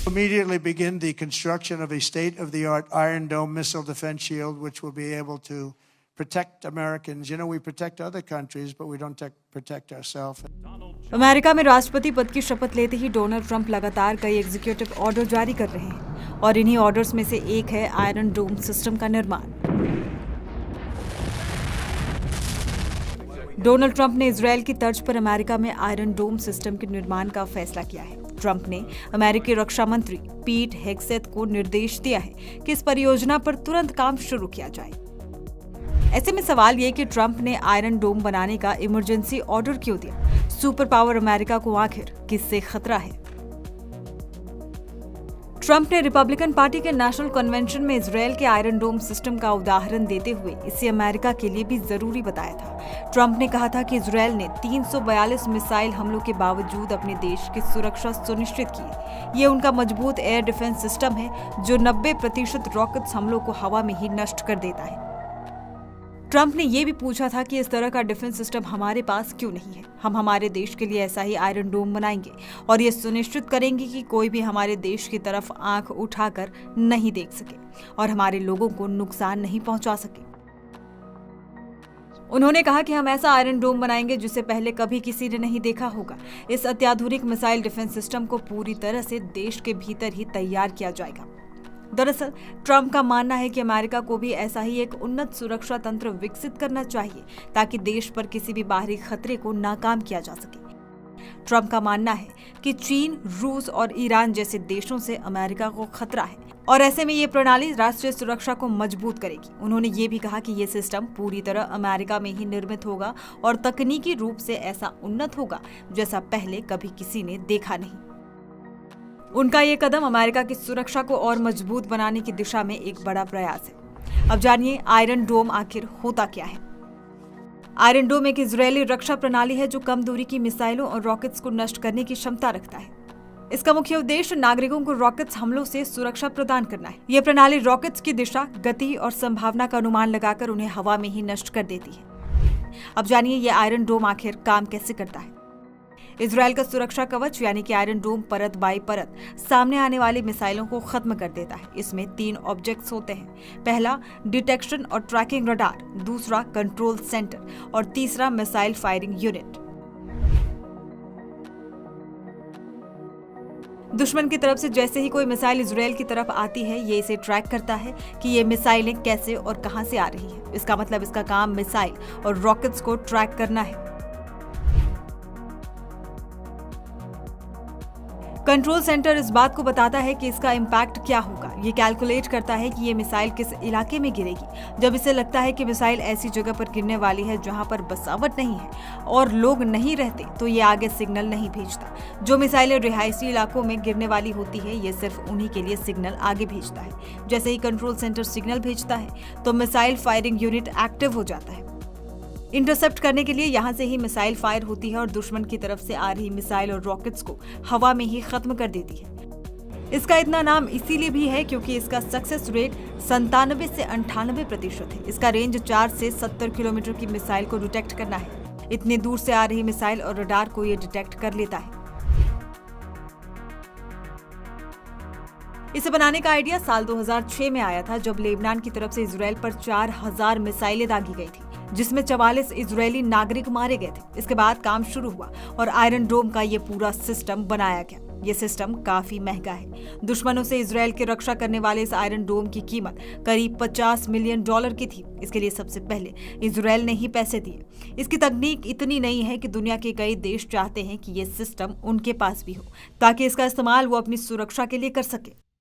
Immediately begin the construction of a state-of-the-art Iron Dome missile defense shield, which will be able to protect Americans. You know, we protect other countries, but we don't protect ourselves. America में राष्ट्रपति पद की शपथ लेते ही Donald Trump लगातार कई executive order जारी कर रहे हैं और इन्हीं ऑर्डर्स में से एक है आयरन डोम सिस्टम का निर्माण। डोनाल्ड ट्रंप ने इजरायल की तर्ज पर अमेरिका में आयरन डोम सिस्टम के निर्माण का फैसला किया है। ट्रंप ने अमेरिकी रक्षा मंत्री पीट हेग्सेथ को निर्देश दिया है कि इस परियोजना पर तुरंत काम शुरू किया जाए। ऐसे में सवाल ये कि ट्रंप ने आयरन डोम बनाने का इमरजेंसी ऑर्डर क्यों दिया? सुपर पावर अमेरिका को आखिर किससे खतरा है? ट्रंप ने रिपब्लिकन पार्टी के नेशनल कन्वेंशन में इजरायल के आयरन डोम सिस्टम का उदाहरण देते हुए इसे अमेरिका के लिए भी जरूरी बताया था। ट्रंप ने कहा था कि इजरायल ने 342 मिसाइल हमलों के बावजूद अपने देश की सुरक्षा सुनिश्चित की। ये उनका मजबूत एयर डिफेंस सिस्टम है जो 90% रॉकेट्स हमलों को हवा में ही नष्ट कर देता है। ट्रंप ने यह भी पूछा था कि इस तरह का डिफेंस सिस्टम हमारे पास क्यों नहीं है। हम हमारे देश के लिए ऐसा ही आयरन डोम बनाएंगे और ये सुनिश्चित करेंगे कि कोई भी हमारे देश की तरफ आंख उठाकर नहीं देख सके और हमारे लोगों को नुकसान नहीं पहुंचा सके। उन्होंने कहा कि हम ऐसा आयरन डोम बनाएंगे जिसे पहले कभी किसी ने नहीं देखा होगा। इस अत्याधुनिक मिसाइल डिफेंस सिस्टम को पूरी तरह से देश के भीतर ही तैयार किया जाएगा। दरअसल ट्रंप का मानना है कि अमेरिका को भी ऐसा ही एक उन्नत सुरक्षा तंत्र विकसित करना चाहिए ताकि देश पर किसी भी बाहरी खतरे को नाकाम किया जा सके। ट्रंप का मानना है कि चीन, रूस और ईरान जैसे देशों से अमेरिका को खतरा है और ऐसे में ये प्रणाली राष्ट्रीय सुरक्षा को मजबूत करेगी। उन्होंने ये भी कहा कि ये सिस्टम पूरी तरह अमेरिका में ही निर्मित होगा और तकनीकी रूप से ऐसा उन्नत होगा जैसा पहले कभी किसी ने देखा नहीं। उनका ये कदम अमेरिका की सुरक्षा को और मजबूत बनाने की दिशा में एक बड़ा प्रयास है। अब जानिए आयरन डोम आखिर होता क्या है। आयरन डोम एक इजरायली रक्षा प्रणाली है जो कम दूरी की मिसाइलों और रॉकेट्स को नष्ट करने की क्षमता रखता है। इसका मुख्य उद्देश्य नागरिकों को रॉकेट्स हमलों से सुरक्षा प्रदान करना है। यह प्रणाली रॉकेट्स की दिशा, गति और संभावना का अनुमान लगाकर उन्हें हवा में ही नष्ट कर देती है। अब जानिए ये आयरन डोम आखिर काम कैसे करता है। इजरायल का सुरक्षा कवच यानी कि आयरन डोम परत बाई परत सामने आने वाली मिसाइलों को खत्म कर देता है। इसमें 3 ऑब्जेक्ट्स होते हैं। पहला डिटेक्शन और ट्रैकिंग रडार, दूसरा कंट्रोल सेंटर और तीसरा मिसाइल फायरिंग यूनिट। दुश्मन की तरफ से जैसे ही कोई मिसाइल इजरायल की तरफ आती है, ये इसे ट्रैक करता है कि ये मिसाइलें कैसे और कहां से आ रही हैं। इसका मतलब इसका काम मिसाइल और रॉकेट्स को ट्रैक करना है। कंट्रोल सेंटर इस बात को बताता है कि इसका इम्पैक्ट क्या होगा। ये कैलकुलेट करता है कि ये मिसाइल किस इलाके में गिरेगी। जब इसे लगता है कि मिसाइल ऐसी जगह पर गिरने वाली है जहां पर बसावट नहीं है और लोग नहीं रहते, तो ये आगे सिग्नल नहीं भेजता। जो मिसाइलें रिहायशी इलाकों में गिरने वाली होती है, ये सिर्फ उन्हीं के लिए सिग्नल आगे भेजता है। जैसे ही कंट्रोल सेंटर सिग्नल भेजता है तो मिसाइल फायरिंग यूनिट एक्टिव हो जाता है। इंटरसेप्ट करने के लिए यहां से ही मिसाइल फायर होती है और दुश्मन की तरफ से आ रही मिसाइल और रॉकेट्स को हवा में ही खत्म कर देती है। इसका इतना नाम इसीलिए भी है क्योंकि इसका सक्सेस रेट 97 से 98% है। इसका रेंज 4 से 70 किलोमीटर की मिसाइल को डिटेक्ट करना है। इतनी दूर से आ रही मिसाइल और रडार को ये डिटेक्ट कर लेता है। इसे बनाने का आइडिया साल 2006 में आया था जब लेबनान की तरफ से इजरायल पर 4000 मिसाइलें दागी गई थी, जिसमें 44 इजरायली नागरिक मारे गए थे। इसके बाद काम शुरू हुआ और आयरन डोम का ये पूरा सिस्टम बनाया गया। ये सिस्टम काफी महंगा है। दुश्मनों से इजरायल की रक्षा करने वाले इस आयरन डोम की कीमत करीब $50 मिलियन की थी। इसके लिए सबसे पहले इजरायल ने ही पैसे दिए। इसकी तकनीक इतनी नई है कि दुनिया के कई देश चाहते हैं कि ये सिस्टम उनके पास भी हो ताकि इसका इस्तेमाल वो अपनी सुरक्षा के लिए कर सके।